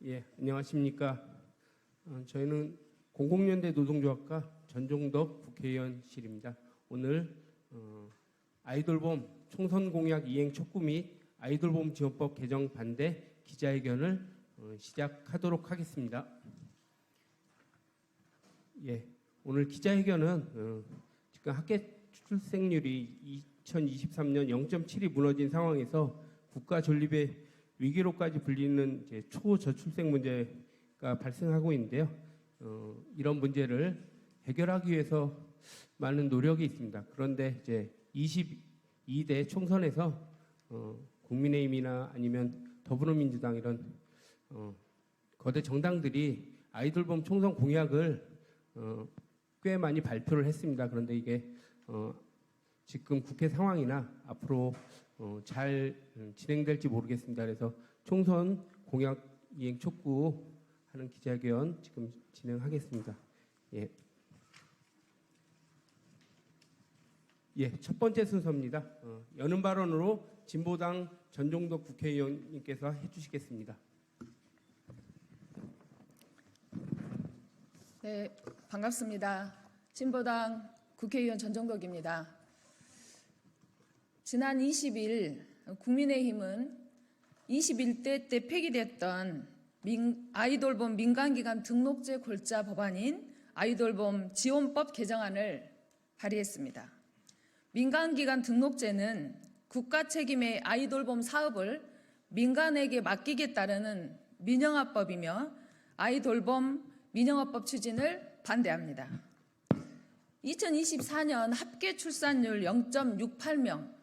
예, 안녕하십니까. 저희는 공공연대 노동조합과 전종덕 국회의원실입니다. 오늘 아이돌봄 총선 공약 이행 촉구 및 아이돌봄 지원법 개정 반대 기자회견을 시작하도록 하겠습니다. 예, 오늘 기자회견은 지금 학계 출생률이 2023년 0.7이 무너진 상황에서 국가 존립의 위기로까지 불리는 이제 초저출생 문제가 발생하고 있는데요. 이런 문제를 해결하기 위해서 많은 노력이 있습니다. 그런데 이제 22대 총선에서 국민의힘이나 아니면 더불어민주당 이런 거대 정당들이 아이돌봄 총선 공약을 꽤 많이 발표를 했습니다. 그런데 이게 지금 국회 상황이나 앞으로 잘 진행될지 모르겠습니다. 그래서 총선 공약 이행 촉구하는 기자회견 지금 진행하겠습니다. 첫 번째 순서입니다. 여는 발언으로 진보당 전종덕 국회의원님께서 해주시겠습니다. 네, 반갑습니다. 진보당 국회의원 전종덕입니다. 지난 20일 국민의힘은 21대 때 폐기됐던 아이돌봄 민간기관 등록제 골자 법안인 아이돌봄 지원법 개정안을 발의했습니다. 민간기관 등록제는 국가 책임의 아이돌봄 사업을 민간에게 맡기겠다는 민영화법이며 아이돌봄 민영화법 추진을 반대합니다. 2024년 합계 출산율 0.68명,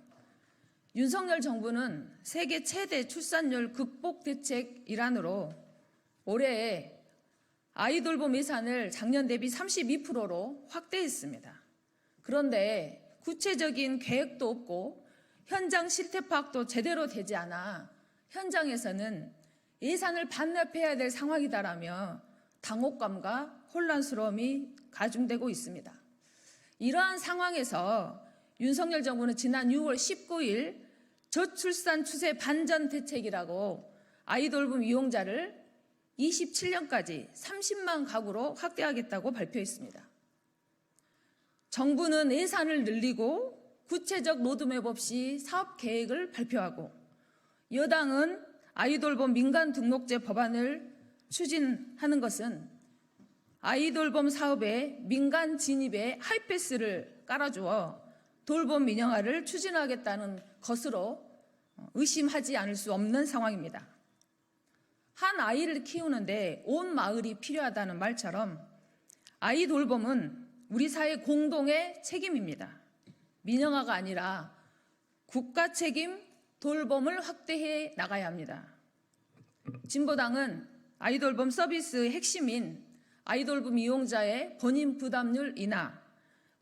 윤석열 정부는 세계 최대 출산율 극복 대책 일환으로 올해 아이돌봄 예산을 작년 대비 32%로 확대했습니다. 그런데 구체적인 계획도 없고 현장 실태 파악도 제대로 되지 않아 현장에서는 예산을 반납해야 될 상황이다라며 당혹감과 혼란스러움이 가중되고 있습니다. 이러한 상황에서 윤석열 정부는 지난 6월 19일 저출산 추세 반전 대책이라고 아이돌봄 이용자를 27년까지 30만 가구로 확대하겠다고 발표했습니다. 정부는 예산을 늘리고 구체적 로드맵 없이 사업 계획을 발표하고 여당은 아이돌봄 민간 등록제 법안을 추진하는 것은 아이돌봄 사업에 민간 진입에 하이패스를 깔아주어 돌봄 민영화를 추진하겠다는 것으로 의심하지 않을 수 없는 상황입니다. 한 아이를 키우는데 온 마을이 필요하다는 말처럼 아이돌봄은 우리 사회 공동의 책임입니다. 민영화가 아니라 국가 책임 돌봄을 확대해 나가야 합니다. 진보당은 아이돌봄 서비스 핵심인 아이돌봄 이용자의 본인 부담률 인하,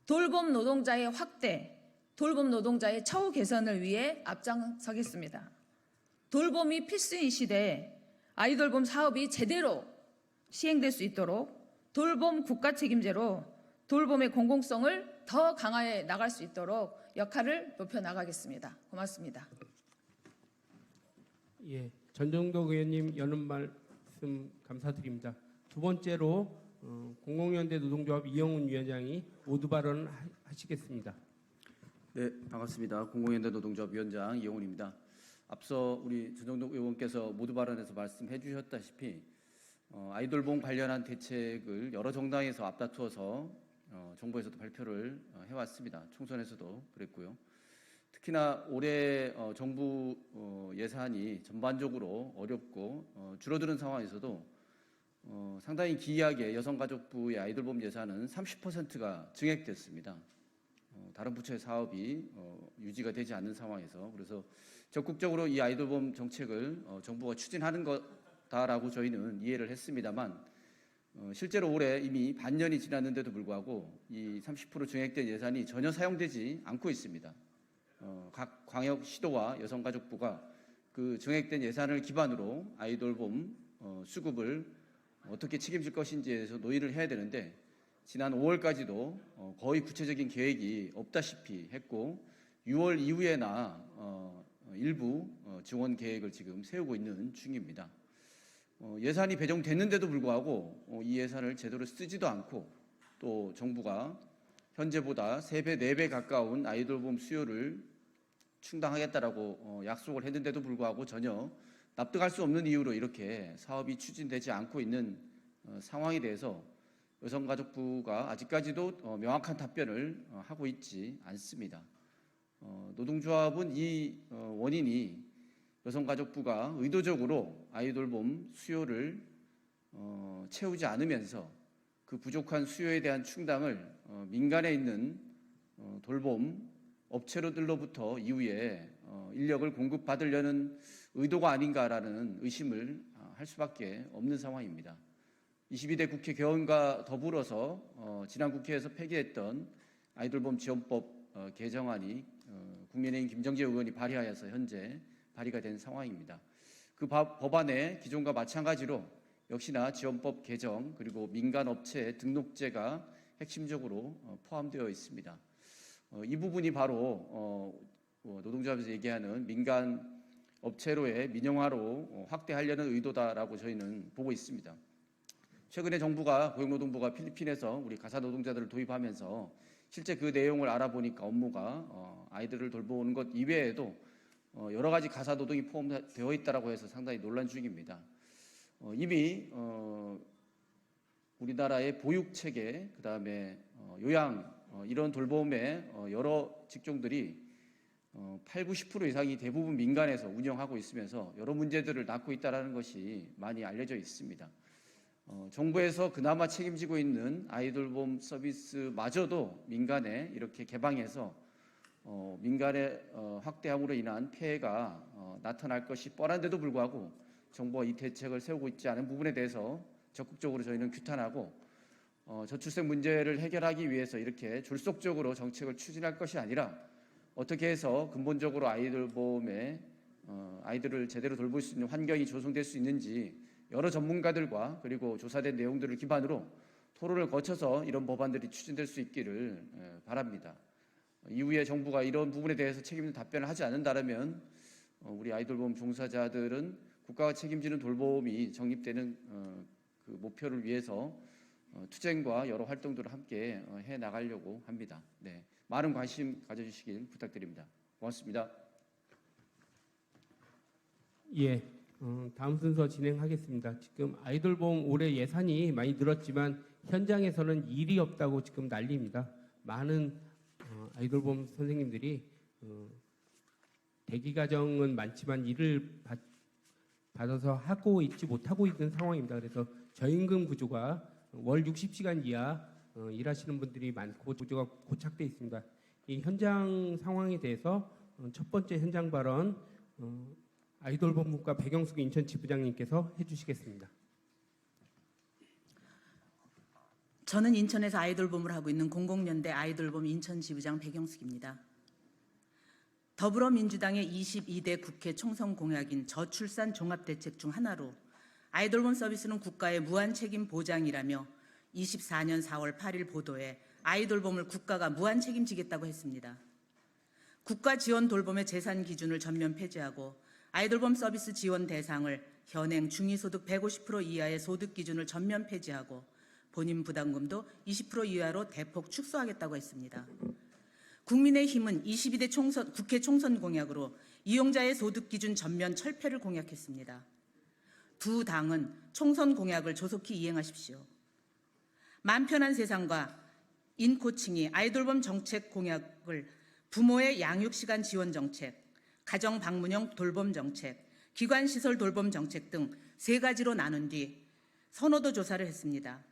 돌봄 노동자의 확대, 돌봄 노동자의 처우 개선을 위해 앞장서겠습니다. 돌봄이 필수인 시대에 아이돌봄 사업이 제대로 시행될 수 있도록 돌봄 국가 책임제로 돌봄의 공공성을 더 강화해 나갈 수 있도록 역할을 높여 나가겠습니다. 고맙습니다. 전종덕 의원님 여는 말씀 감사드립니다. 두 번째로 공공연대 노동조합 이영훈 위원장이 모두 발언하시겠습니다. 네, 반갑습니다. 공공연대 노동조합 위원장 이영훈입니다. 앞서 우리 전종덕 의원께서 모두 발언에서 말씀해 주셨다시피 아이돌봄 관련한 대책을 여러 정당에서 앞다투어서 정부에서도 발표를 해왔습니다. 총선에서도 그랬고요. 특히나 올해 정부 예산이 전반적으로 어렵고 줄어드는 상황에서도 상당히 기이하게 여성가족부의 아이돌봄 예산은 30%가 증액됐습니다. 다른 부처의 사업이 유지가 되지 않는 상황에서 그래서 적극적으로 이 아이돌봄 정책을 정부가 추진하는 거다라고 저희는 이해를 했습니다만 실제로 올해 이미 반년이 지났는데도 불구하고 이 30% 증액된 예산이 전혀 사용되지 않고 있습니다. 각 광역시도와 여성가족부가 그 증액된 예산을 기반으로 아이돌봄 수급을 어떻게 책임질 것인지에 대해서 논의를 해야 되는데 지난 5월까지도 거의 구체적인 계획이 없다시피 했고 6월 이후에나 일부 지원 계획을 지금 세우고 있는 중입니다. 예산이 배정됐는데도 불구하고 이 예산을 제대로 쓰지도 않고 또 정부가 현재보다 3배, 4배 가까운 아이돌봄 수요를 충당하겠다라고 약속을 했는데도 불구하고 전혀 납득할 수 없는 이유로 이렇게 사업이 추진되지 않고 있는 상황에 대해서 여성가족부가 아직까지도 명확한 답변을 하고 있지 않습니다. 노동조합은 이 원인이 여성가족부가 의도적으로 아이돌봄 수요를 채우지 않으면서 그 부족한 수요에 대한 충당을 민간에 있는 돌봄 업체로들로부터 이후에 인력을 공급받으려는 의도가 아닌가라는 의심을 할 수밖에 없는 상황입니다. 22대 국회 개원과 더불어서 지난 국회에서 폐기했던 아이돌봄 지원법 개정안이 국민의힘 김정재 의원이 발의하여서 현재 발의가 된 상황입니다. 그 법안에 기존과 마찬가지로 역시나 지원법 개정 그리고 민간업체 등록제가 핵심적으로 포함되어 있습니다. 이 부분이 바로 노동조합에서 얘기하는 민간 업체로의 민영화로 확대하려는 의도다라고 저희는 보고 있습니다. 최근에 정부가 고용노동부가 필리핀에서 우리 가사 노동자들을 도입하면서 실제 그 내용을 알아보니까 업무가 아이들을 돌보는 것 이외에도 여러 가지 가사 노동이 포함되어 있다라고 해서 상당히 논란 중입니다. 이미 우리나라의 보육 체계, 그다음에 요양 이런 돌봄의 여러 직종들이 8, 90% 이상이 대부분 민간에서 운영하고 있으면서 여러 문제들을 낳고 있다는 것이 많이 알려져 있습니다. 정부에서 그나마 책임지고 있는 아이돌봄 서비스마저도 민간에 이렇게 개방해서 민간의 확대함으로 인한 폐해가 나타날 것이 뻔한데도 불구하고 정부가 이 대책을 세우고 있지 않은 부분에 대해서 적극적으로 저희는 규탄하고 저출생 문제를 해결하기 위해서 이렇게 졸속적으로 정책을 추진할 것이 아니라 어떻게 해서 근본적으로 아이돌봄에 아이들을 제대로 돌볼 수 있는 환경이 조성될 수 있는지 여러 전문가들과 그리고 조사된 내용들을 기반으로 토론을 거쳐서 이런 법안들이 추진될 수 있기를 바랍니다. 이후에 정부가 이런 부분에 대해서 책임 있는 답변을 하지 않는다면 우리 아이돌봄 종사자들은 국가가 책임지는 돌봄이 정립되는 그 목표를 위해서 투쟁과 여러 활동들을 함께 해 나가려고 합니다. 네, 많은 관심 가져주시길 부탁드립니다. 고맙습니다. 예, 다음 순서 진행하겠습니다. 지금 아이돌봄 올해 예산이 많이 늘었지만 현장에서는 일이 없다고 지금 난리입니다. 많은 아이돌봄 선생님들이 대기 과정은 많지만 일을 받아서 하고 있지 못하고 있는 상황입니다. 그래서 저임금 구조가 월 60시간 이하 일하시는 분들이 많고 구조가 고착돼 있습니다. 이 현장 상황에 대해서 첫 번째 현장 발언 아이돌봄국가 백영숙 인천지부장님께서 해주시겠습니다. 저는 인천에서 아이돌봄을 하고 있는 공공연대 아이돌봄 인천지부장 백영숙입니다. 더불어민주당의 22대 국회 총선 공약인 저출산 종합대책 중 하나로 아이돌봄 서비스는 국가의 무한책임 보장이라며 24년 4월 8일 보도에 아이돌봄을 국가가 무한책임지겠다고 했습니다. 국가 지원 돌봄의 재산 기준을 전면 폐지하고 아이돌봄 서비스 지원 대상을 현행 중위소득 150% 이하의 소득 기준을 전면 폐지하고 본인 부담금도 20% 이하로 대폭 축소하겠다고 했습니다. 국민의힘은 22대 국회 총선 공약으로 이용자의 소득 기준 전면 철폐를 공약했습니다. 두 당은 총선 공약을 조속히 이행하십시오. 맘 편한 세상과 인코칭이 아이돌봄 정책 공약을 부모의 양육시간 지원 정책, 가정 방문형 돌봄 정책, 기관시설 돌봄 정책 등 3가지로 나눈 뒤 선호도 조사를 했습니다.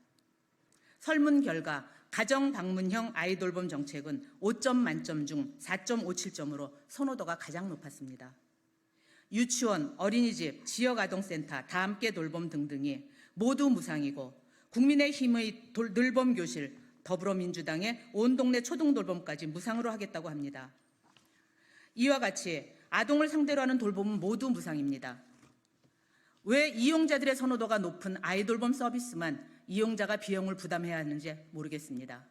설문 결과 가정 방문형 아이돌봄 정책은 5점 만점 중 4.57점으로 선호도가 가장 높았습니다. 유치원, 어린이집, 지역아동센터, 다함께 돌봄 등등이 모두 무상이고 국민의힘의 늘봄교실, 더불어민주당의 온 동네 초등돌봄까지 무상으로 하겠다고 합니다. 이와 같이 아동을 상대로 하는 돌봄은 모두 무상입니다. 왜 이용자들의 선호도가 높은 아이돌봄 서비스만 이용자가 비용을 부담해야 하는지 모르겠습니다.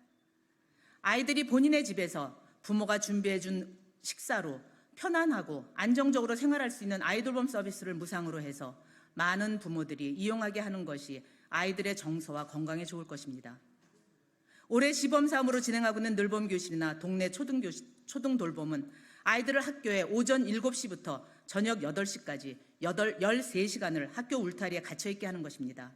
아이들이 본인의 집에서 부모가 준비해준 식사로 편안하고 안정적으로 생활할 수 있는 아이돌봄 서비스를 무상으로 해서 많은 부모들이 이용하게 하는 것이 아이들의 정서와 건강에 좋을 것입니다. 올해 시범사업으로 진행하고 있는 늘봄 교실이나 동네 초등 돌봄은 아이들을 학교에 오전 7시부터 저녁 8시까지 13시간을 학교 울타리에 갇혀있게 하는 것입니다.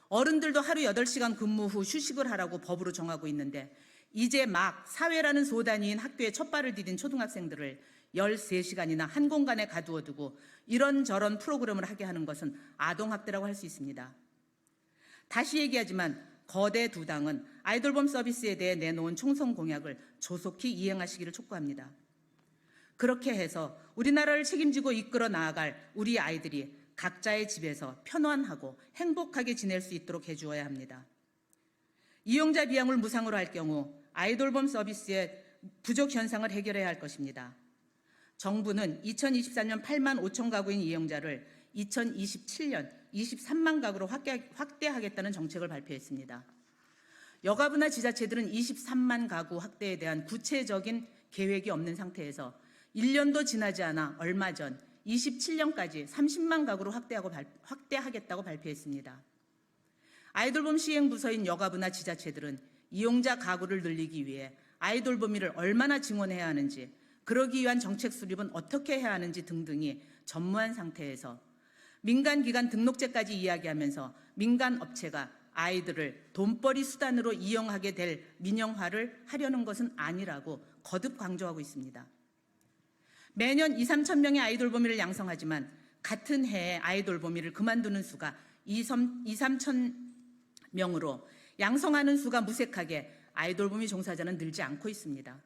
어른들도 하루 8시간 근무 후 휴식을 하라고 법으로 정하고 있는데 이제 막 사회라는 소단위인 학교에 첫 발을 디딘 초등학생들을 13시간이나 한 공간에 가두어두고 이런저런 프로그램을 하게 하는 것은 아동학대라고 할 수 있습니다. 다시 얘기하지만 거대 두 당은 아이돌봄 서비스에 대해 내놓은 총선 공약을 조속히 이행하시기를 촉구합니다. 그렇게 해서 우리나라를 책임지고 이끌어 나아갈 우리 아이들이 각자의 집에서 편안하고 행복하게 지낼 수 있도록 해주어야 합니다. 이용자 비용을 무상으로 할 경우 아이돌봄 서비스의 부족 현상을 해결해야 할 것입니다. 정부는 2024년 8만 5천 가구인 이용자를 2027년 23만 가구로 확대하겠다는 정책을 발표했습니다. 여가부나 지자체들은 23만 가구 확대에 대한 구체적인 계획이 없는 상태에서 1년도 지나지 않아 얼마 전 27년까지 30만 가구로 확대하겠다고 발표했습니다. 아이돌봄 시행부서인 여가부나 지자체들은 이용자 가구를 늘리기 위해 아이돌봄이를 얼마나 증원해야 하는지, 그러기 위한 정책 수립은 어떻게 해야 하는지 등등이 전무한 상태에서 민간기관 등록제까지 이야기하면서 민간 업체가 아이들을 돈벌이 수단으로 이용하게 될 민영화를 하려는 것은 아니라고 거듭 강조하고 있습니다. 매년 2, 3천 명의 아이돌봄이를 양성하지만 같은 해에 아이돌봄이를 그만두는 수가 2, 3천 명으로 양성하는 수가 무색하게 아이돌봄이 종사자는 늘지 않고 있습니다.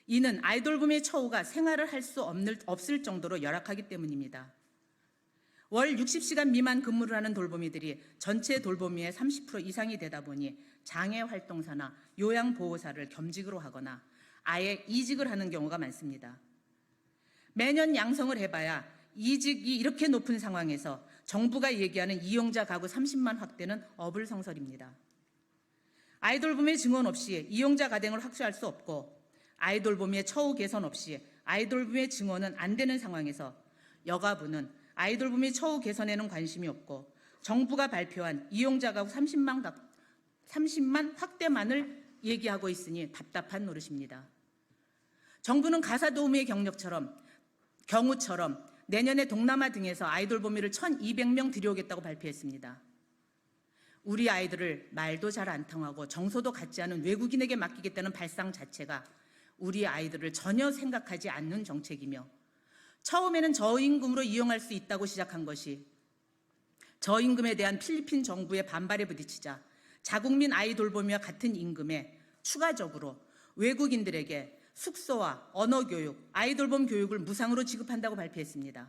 이는 아이돌봄의 처우가 생활을 할 수 없을 정도로 열악하기 때문입니다. 월 60시간 미만 근무를 하는 돌보미들이 전체 돌보미의 30% 이상이 되다 보니 장애활동사나 요양보호사를 겸직으로 하거나 아예 이직을 하는 경우가 많습니다. 매년 양성을 해봐야 이직이 이렇게 높은 상황에서 정부가 얘기하는 이용자 가구 30만 확대는 어불성설입니다. 아이돌봄의 증원 없이 이용자 가등을 확충할 수 없고 아이돌봄의 처우 개선 없이 아이돌봄의 증원은 안 되는 상황에서 여가부는 아이돌봄의 처우 개선에는 관심이 없고 정부가 발표한 이용자 가구 30만 확대만을 얘기하고 있으니 답답한 노릇입니다. 정부는 가사도우미의 경우처럼 내년에 동남아 등에서 아이돌봄이를 1,200명 들여오겠다고 발표했습니다. 우리 아이들을 말도 잘 안 통하고 정서도 같지 않은 외국인에게 맡기겠다는 발상 자체가 우리 아이들을 전혀 생각하지 않는 정책이며 처음에는 저임금으로 이용할 수 있다고 시작한 것이 저임금에 대한 필리핀 정부의 반발에 부딪히자 자국민 아이돌봄이와 같은 임금에 추가적으로 외국인들에게 숙소와 언어교육, 아이돌봄 교육을 무상으로 지급한다고 발표했습니다.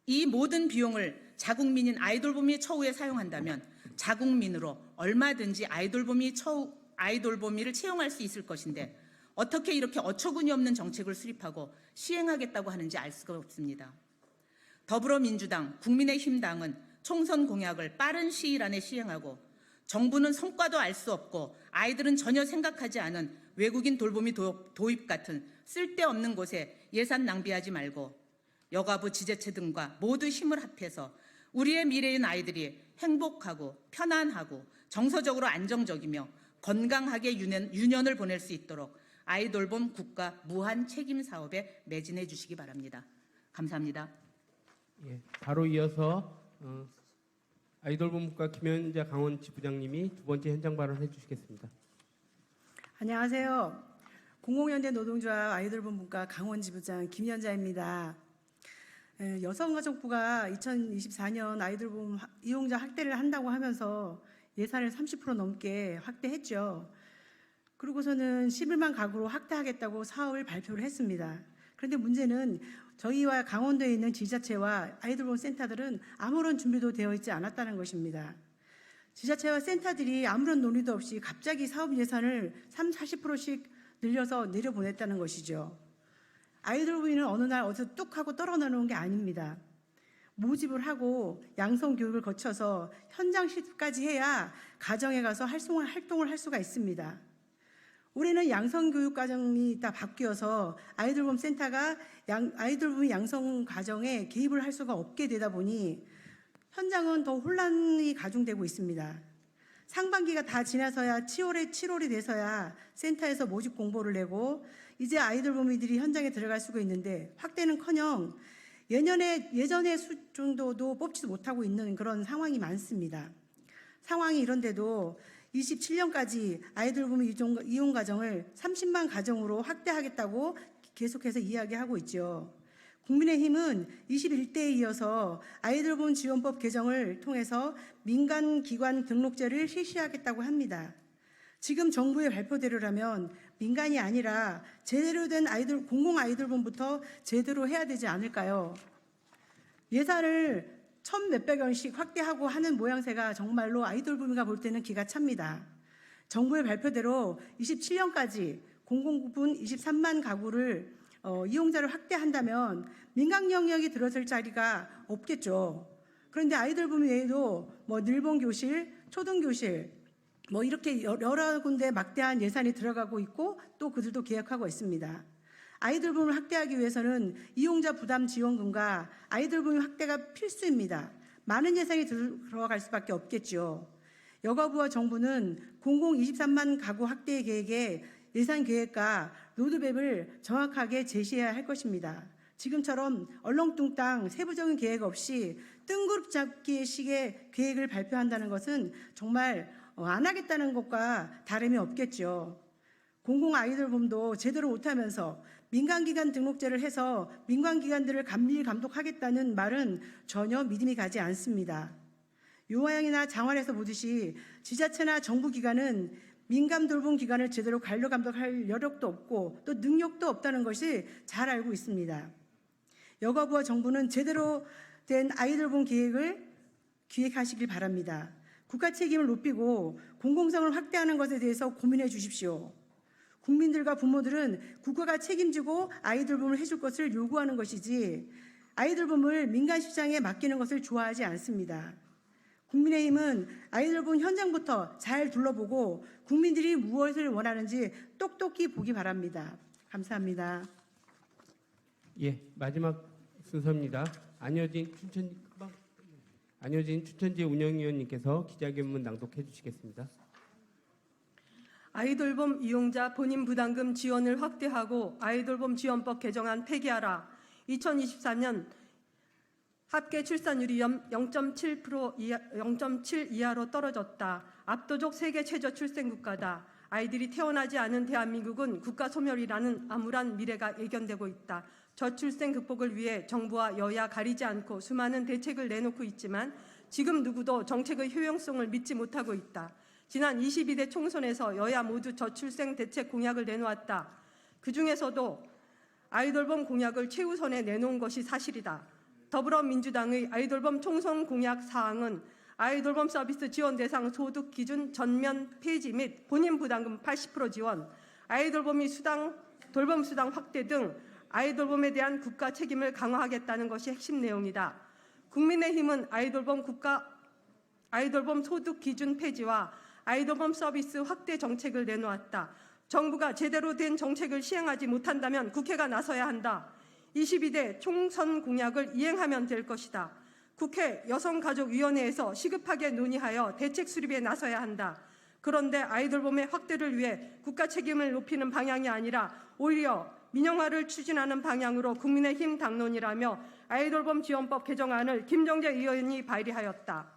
이 모든 비용을 자국민인 아이돌봄이의 처우에 사용한다면 자국민으로 얼마든지 아이돌봄이를 채용할 수 있을 것인데 어떻게 이렇게 어처구니 없는 정책을 수립하고 시행하겠다고 하는지 알 수가 없습니다. 더불어민주당, 국민의힘당은 총선 공약을 빠른 시일 안에 시행하고 정부는 성과도 알 수 없고 아이들은 전혀 생각하지 않은 외국인 돌보미 도입 같은 쓸데없는 곳에 예산 낭비하지 말고 여가부, 지자체 등과 모두 힘을 합해서 우리의 미래인 아이들이 행복하고 편안하고 정서적으로 안정적이며 건강하게 유년을 보낼 수 있도록 아이돌봄 국가 무한 책임 사업에 매진해 주시기 바랍니다. 감사합니다. 예, 바로 이어서 아이돌본부과 김현자 강원 지부장님이 두 번째 현장 발언해 주시겠습니다. 안녕하세요. 공공연대 노동조합 아이돌본부과 강원 지부장 김현자입니다. 여성가족부가 2024년 아이돌봄 이용자 확대를 한다고 하면서 예산을 30% 넘게 확대했죠. 그리고서는 11만 가구로 확대하겠다고 사업을 발표를 했습니다. 그런데 문제는 저희와 강원도에 있는 지자체와 아이돌봄 센터들은 아무런 준비도 되어 있지 않았다는 것입니다. 지자체와 센터들이 아무런 논의도 없이 갑자기 사업 예산을 30~40%씩 늘려서 내려보냈다는 것이죠. 아이돌봄이는 어느 날 어디서 뚝 하고 떨어나는 게 아닙니다. 모집을 하고 양성 교육을 거쳐서 현장 실습까지 해야 가정에 가서 활동을 할 수가 있습니다. 올해는 양성교육 과정이 다 바뀌어서 아이돌봄 센터가 아이돌봄 양성 과정에 개입을 할 수가 없게 되다 보니 현장은 더 혼란이 가중되고 있습니다. 상반기가 다 지나서야 7월이 돼서야 센터에서 모집 공보를 내고 이제 아이돌봄이들이 현장에 들어갈 수가 있는데 확대는커녕 예전의 수 정도도 뽑지도 못하고 있는 그런 상황이 많습니다. 상황이 이런데도 27년까지 아이돌봄 이용 가정을 30만 가정으로 확대하겠다고 계속해서 이야기하고 있죠. 국민의힘은 21대에 이어서 아이돌봄 지원법 개정을 통해서 민간기관 등록제를 실시하겠다고 합니다. 지금 정부의 발표대로라면 민간이 아니라 제대로 된 공공 아이돌봄부터 제대로 해야 되지 않을까요? 예산을 1,000몇백 원씩 확대하고 하는 모양새가 정말로 아이돌봄이가 볼 때는 기가 찹니다. 정부의 발표대로 27년까지 공공부분 23만 가구를 이용자를 확대한다면 민간 영역이 들어설 자리가 없겠죠. 그런데 아이돌봄 외에도 늘본 교실, 초등교실 이렇게 여러 군데 막대한 예산이 들어가고 있고 또 그들도 계획하고 있습니다. 아이돌봄을 확대하기 위해서는 이용자 부담 지원금과 아이돌봄 확대가 필수입니다. 많은 예산이 들어갈 수밖에 없겠죠. 여가부와 정부는 공공 23만 가구 확대 계획의 예산 계획과 로드맵을 정확하게 제시해야 할 것입니다. 지금처럼 얼렁뚱땅 세부적인 계획 없이 뜬그룹 잡기 식의 계획을 발표한다는 것은 정말 안 하겠다는 것과 다름이 없겠죠. 공공 아이돌봄도 제대로 못하면서 민간기관 등록제를 해서 민간기관들을 감독하겠다는 말은 전혀 믿음이 가지 않습니다. 요양이나 장활에서 보듯이 지자체나 정부기관은 민간 돌봄 기관을 제대로 관료 감독할 여력도 없고 또 능력도 없다는 것이 잘 알고 있습니다. 여가부와 정부는 제대로 된 아이돌봄 계획을 기획하시길 바랍니다. 국가 책임을 높이고 공공성을 확대하는 것에 대해서 고민해 주십시오. 국민들과 부모들은 국가가 책임지고 아이돌봄을 해줄 것을 요구하는 것이지 아이돌봄을 민간 시장에 맡기는 것을 좋아하지 않습니다. 국민의힘은 아이돌봄 현장부터 잘 둘러보고 국민들이 무엇을 원하는지 똑똑히 보기 바랍니다. 감사합니다. 예, 마지막 순서입니다. 안효진 춘천지 운영위원님께서 기자견문 낭독해 주시겠습니다. 아이돌봄 이용자 본인 부담금 지원을 확대하고 아이돌봄 지원법 개정안 폐기하라. 2024년 합계 출산율이 0.7 이하로 떨어졌다. 압도적 세계 최저 출생 국가다. 아이들이 태어나지 않은 대한민국은 국가 소멸이라는 암울한 미래가 예견되고 있다. 저출생 극복을 위해 정부와 여야 가리지 않고 수많은 대책을 내놓고 있지만 지금 누구도 정책의 효용성을 믿지 못하고 있다. 지난 22대 총선에서 여야 모두 저출생 대책 공약을 내놓았다. 그중에서도 아이돌봄 공약을 최우선에 내놓은 것이 사실이다. 더불어민주당의 아이돌봄 총선 공약 사항은 아이돌봄 서비스 지원 대상 소득 기준 전면 폐지 및 본인 부담금 80% 지원, 아이돌봄 수당 확대 등 아이돌봄에 대한 국가 책임을 강화하겠다는 것이 핵심 내용이다. 국민의힘은 아이돌봄 소득 기준 폐지와 아이돌봄 서비스 확대 정책을 내놓았다. 정부가 제대로 된 정책을 시행하지 못한다면 국회가 나서야 한다. 22대 총선 공약을 이행하면 될 것이다. 국회 여성가족위원회에서 시급하게 논의하여 대책 수립에 나서야 한다. 그런데 아이돌봄의 확대를 위해 국가 책임을 높이는 방향이 아니라 오히려 민영화를 추진하는 방향으로 국민의힘 당론이라며 아이돌봄 지원법 개정안을 김정재 의원이 발의하였다.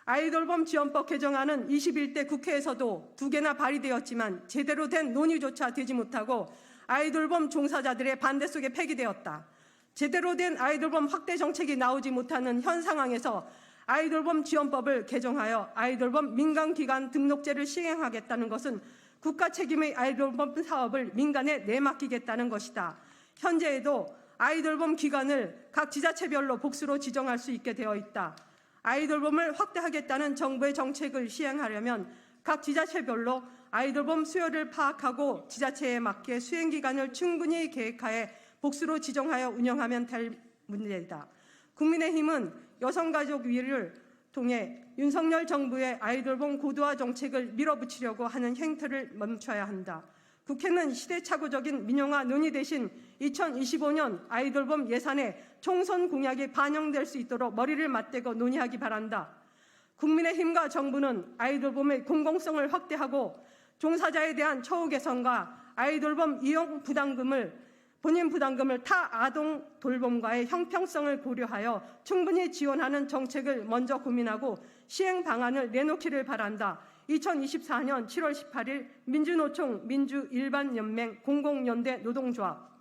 아이돌봄 지원법 개정안은 21대 국회에서도 2개나 발의되었지만 제대로 된 논의조차 되지 못하고 아이돌봄 종사자들의 반대 속에 폐기되었다. 제대로 된 아이돌봄 확대 정책이 나오지 못하는 현 상황에서 아이돌봄 지원법을 개정하여 아이돌봄 민간기관 등록제를 시행하겠다는 것은 국가 책임의 아이돌봄 사업을 민간에 내맡기겠다는 것이다. 현재에도 아이돌봄 기관을 각 지자체별로 복수로 지정할 수 있게 되어 있다. 아이돌봄을 확대하겠다는 정부의 정책을 시행하려면 각 지자체별로 아이돌봄 수요를 파악하고 지자체에 맞게 수행기간을 충분히 계획하에 복수로 지정하여 운영하면 될 문제이다. 국민의힘은 여성가족위를 통해 윤석열 정부의 아이돌봄 고도화 정책을 밀어붙이려고 하는 행태를 멈춰야 한다. 국회는 시대착오적인 민영화 논의 대신 2025년 아이돌봄 예산에 총선 공약이 반영될 수 있도록 머리를 맞대고 논의하기 바란다. 국민의힘과 정부는 아이돌봄의 공공성을 확대하고 종사자에 대한 처우 개선과 아이돌봄 이용 부담금을 본인 부담금을 타 아동 돌봄과의 형평성을 고려하여 충분히 지원하는 정책을 먼저 고민하고 시행 방안을 내놓기를 바란다. 2024년 7월 18일 민주노총 민주일반연맹 공공연대 노동조합.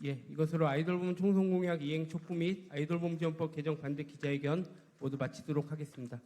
예, 이것으로 아이돌봄 총선 공약 이행 촉구 및 아이돌봄 지원법 개정 반대 기자회견 모두 마치도록 하겠습니다.